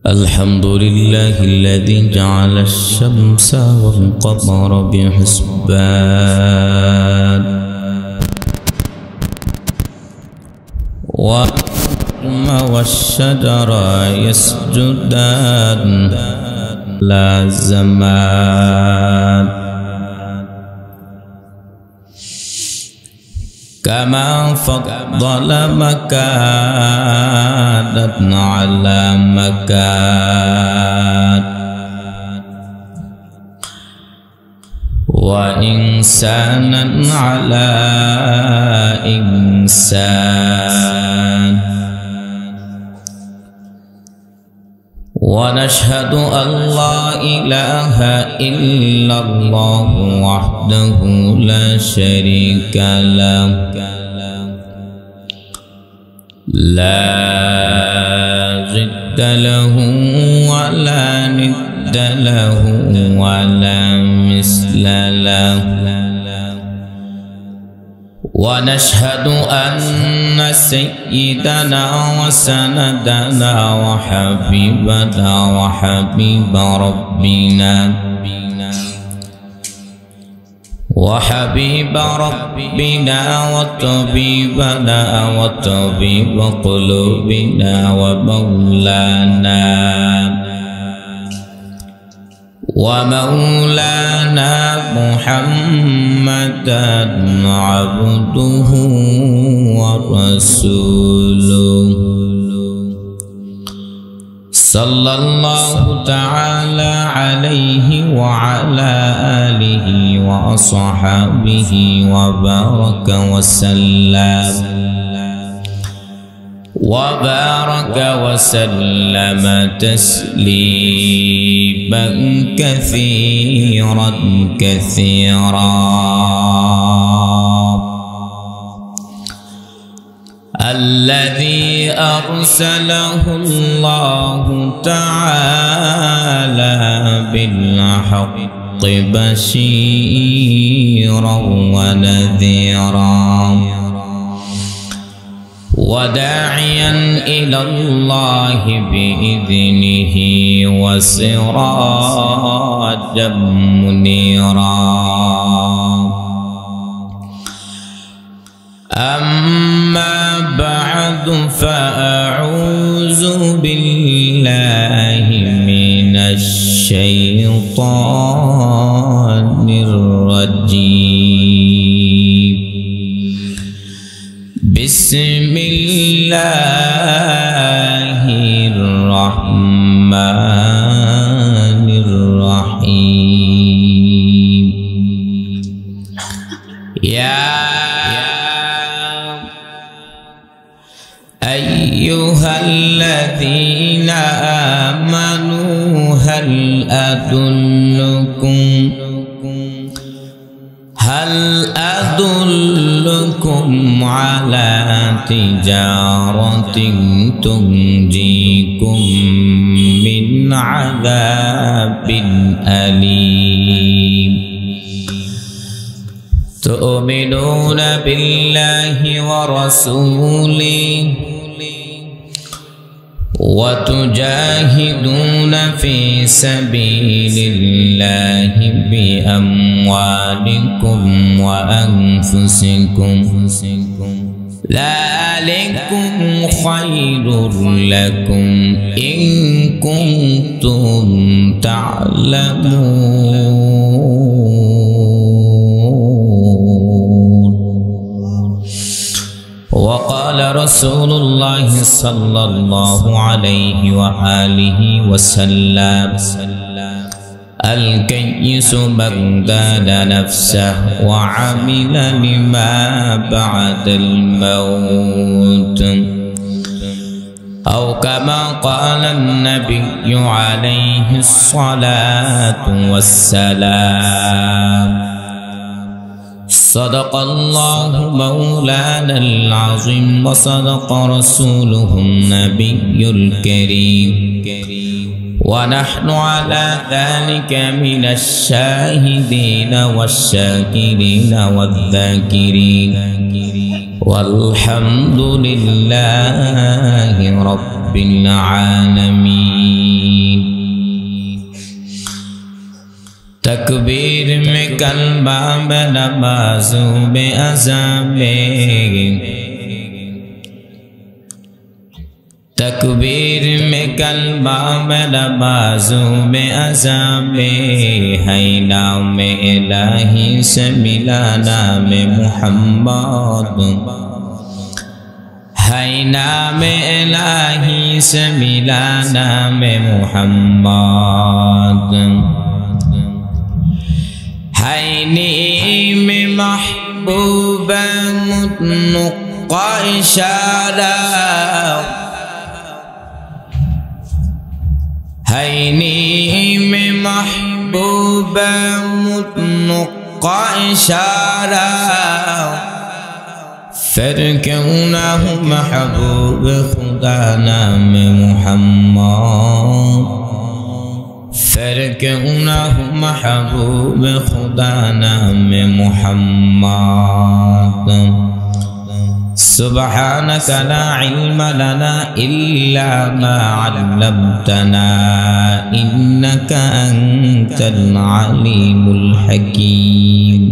الحمد لله الذي جعل الشمس والقمر بحسبان والنجم والشجر يسجدان لا زمان كما فضل مكانا على مكان وإنسانا على إنسان ونشهد أن لا إله إلا الله وحده لا شريك له لا ضد له ولا ند له ولا مثل له ونشهد أن سيدنا وسندنا وحبيبنا وحبيب ربنا وطبيبنا وطبيب قلوبنا ومولانا محمدا عبده ورسوله صلى الله تعالى عليه وعلى آله وأصحابه وبارك وسلم تسليما كثيرا الذي أرسله الله تعالى بالحق بشيرا ونذيرا وداعيا إلى الله بإذنه وسراجا منيرا أما بعد فأعوذ بالله من الشيطان الرجيم بسم الله الرحمن الرحيم يا أيها الذين آمنوا هل أدلكم على تجارة تنجيكم من عذاب أليم تؤمنون بالله ورسوله وتجاهدون في سبيل الله بأموالكم وأنفسكم ذلكم خير لكم إن كنتم تعلمون وقال رسول الله صلى الله عليه وآله وسلم الكيس من دان نفسه وعمل لما بعد الموت أو كما قال النبي عليه الصلاة والسلام صدق الله مولانا العظيم وصدق رسوله النبي الكريم ونحن على ذلك من الشاهدين والشاكرين والذاكرين والحمد لله رب العالمين تکبیر میں قلبہ میرا بازو بے عذابے تکبیر میں قلبہ میرا بازو بے عذابے ہے نام الہی سے ملا نام محمد ہے نام الہی سے ملا نام محمد ہے نیم محبوب مطلق اشارہ ہے نیم محبوب مطلق اشارہ پھر کیوں نہ ہو محبوب خدا نام محمد پھر کیوں نہ ہو محبوب خدا نام محمد سبحانك لا علم لنا إلا ما علمتنا إنك أنت العليم الحكيم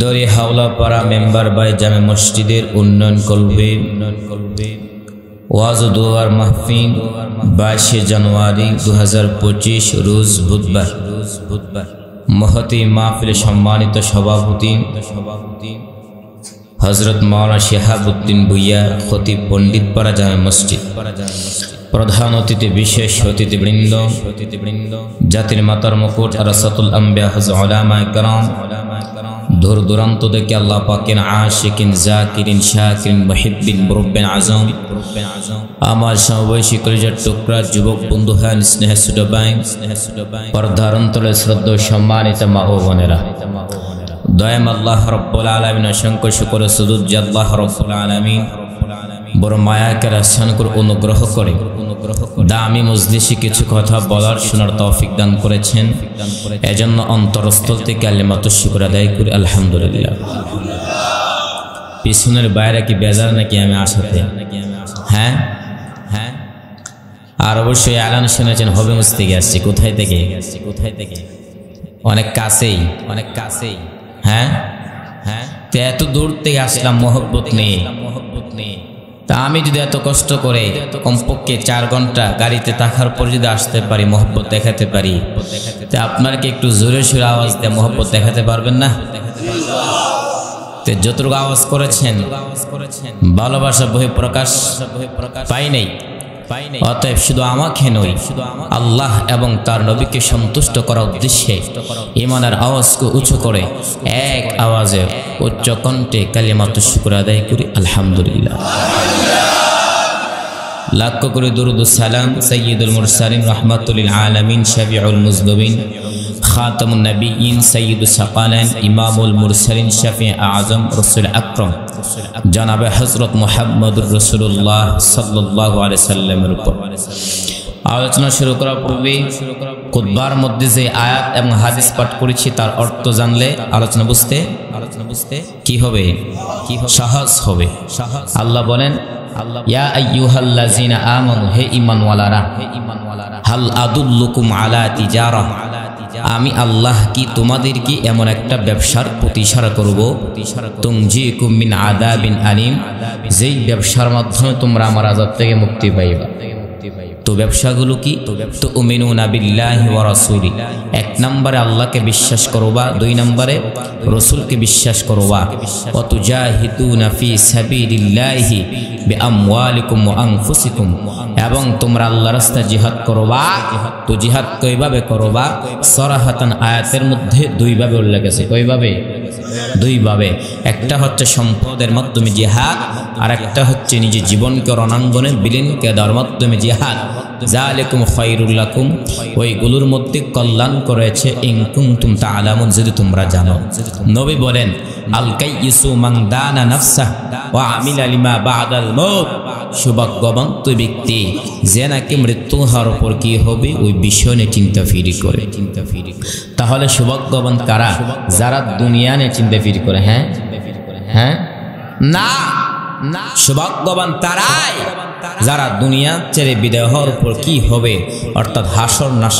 দরি হাওলা পাড়া member by জামে মসজিদের উন্নয়ন করবে ওয়াজ ও দোয়ার মাহফিল 22 জানুয়ারি 2025 রোজ বুধবার মহতি মাহফিলে সম্মানিত সভাপতি হযরত মাওলানা শিহাবউদ্দিন ভুইয়া খতিব পণ্ডিতপাড়া জামে মসজিদ প্রধান অতিথি বিশেষ অতিথিবৃন্দ জাতির মাতার মুকুট আরাসাতুল আম্বিয়া হযরত উলামায়ে কেরাম দূর দূরান্ত থেকে আল্লাহ পাকের আশিকিন জাকিরিন শাকিরিন মুহিব্বিন মুরব্বিন আজম আমার সমবয়সী কলিজার টুকরা যুবক বন্ধু হ্যান স্নেহ ছোট ভাই পর্দার অন্তরে শ্রদ্ধা সম্মানিত মা ও বোনেরা দয়াম আল্লাহ রাব্বুল আলামিন অসংখ্য শুকর সুজুদ যে আল্লাহ রাব্বুল আলামিন বড় মায়া করে আহসান করে অনুগ্রহ করে দামি মজলিসে কিছু কথা বলার শোনার তৌফিক দান করেছেন এজন্য অন্তরস্থল থেকে কালিমাতুশ শুকর আদায় করি আলহামদুলিল্লাহ পিছনের বাইরে কি বেজার নাকি আমি আসাতে হ্যাঁ হ্যাঁ আর অবশ্যই এলান শুনেছেন হবে মুজ থেকে আসছি কোথায় থেকে অনেক কাছেই হ্যাঁ হ্যাঁ তো এত দূর থেকে আসলাম মহব্বত নেই তা আমি যদি এত কষ্ট করে কমপক্ষে 4 ঘন্টা গাড়িতে থাকার পর যদি আসতে পারি মহব্বত দেখাতে পারি তা আপনারা কি একটু জোরে সোরে আওয়াজ দিয়ে মহব্বত দেখাতে পারবেন না তে যতটুকু আওয়াজ করেছেন ভালোবাসা বহি প্রকাশ পাই নাই অতএব শুধু আমাকে নয় আল্লাহ এবং তার নবীকে সন্তুষ্ট করার উদ্দেশ্যে ঈমানের আওয়াজকে উঁচু করে এক আওয়াজে উচ্চ কণ্ঠে কালিমাতুশ শুকর আদায় করি আলহামদুলিল্লাহ লাখ করে দুরুদ ও সালাম সাইয়্যিদুল মুরসালিন রাহমাতুল লিল আলামিন শাফিউল মুজনবিন খাতামুন নবিয়্যিন সাইয়্যিদুস সাকালাইন ইমামুল মুরসালিন শাফি আযম রাসূল আকরাম জনাবে হযরত মুহাম্মদুর রাসূলুল্লাহ সাল্লাল্লাহু আলাইহি সাল্লামের উপর আলোচনা শুরু করার পূর্বে খুতবার মধ্যে যে আয়াত এবং হাদিস পাঠ করেছি তার অর্থ জানলে আলোচনা বুঝতে কি হবে সহজ হবে আল্লাহ বলেন ইয়া আইয়ুহাল্লাযিনা আমানু হে ঈমানওয়ালারা হাল আদুল্লুকুম আলা তিজারা আমি আল্লাহ কি তোমাদের কি এমন একটা ব্যবসার প্রতি ইশারা করব তুনজিকুম মিন আযাবিন আলিম যেই ব্যবসার মাধ্যমে তোমরা আমার আযাব থেকে মুক্তি পাইবা তো ব্যবসাগুলো কি তুমিনুনা বিল্লাহি ওয়া রাসূলি এক নম্বরে আল্লাহকে বিশ্বাস করবা দুই নম্বরে রাসূলকে বিশ্বাস করবা ওয়া তুজাহিদুনা ফি সাবিলিল্লাহি বিআমওয়ালিকুম ওয়া আনফুসিকুম এবং তোমরা আল্লাহর রাস্তায় জিহাদ করবা তো জিহাদ কিভাবে করবা সরাহাতান আয়াতের মধ্যে দুই ভাবে উল্লেখ আছে কিভাবে দুই ভাবে একটা হচ্ছে সম্পদের মাধ্যমে জিহাদ আর একটা হচ্ছে নিজের জীবনকে রণাঙ্গনে বিলীন করে দেওয়ার মাধ্যমে জিহাদ যালিকুম খায়রুল লাকুম, ওইগুলোর মধ্যে কল্যাণ করেছে ইন কুনতুম তা'লামুন, যদি তোমরা জানো। নবী বলেন আল কাইয়িসু মান দানা নাফসাহু ওয়া আমিলা লিমা বা'দাল মাউত, সৌভাগ্যবান ব্যক্তি যে নাকি মৃত্যু হওয়ার পর কি হবে ওই বিষয় নিয়ে চিন্তা ফিরি করে। তাহলে সৌভাগ্যবান কারা? যারা দুনিয়া নিয়ে চিন্তা ফিরি করে। হ্যাঁ হ্যাঁ না, সৌভাগ্যবান তারাই যারা দুনিয়া ছেড়ে বিদায় হওয়ার পর কি হবে, অর্থাৎ হাসর নাসর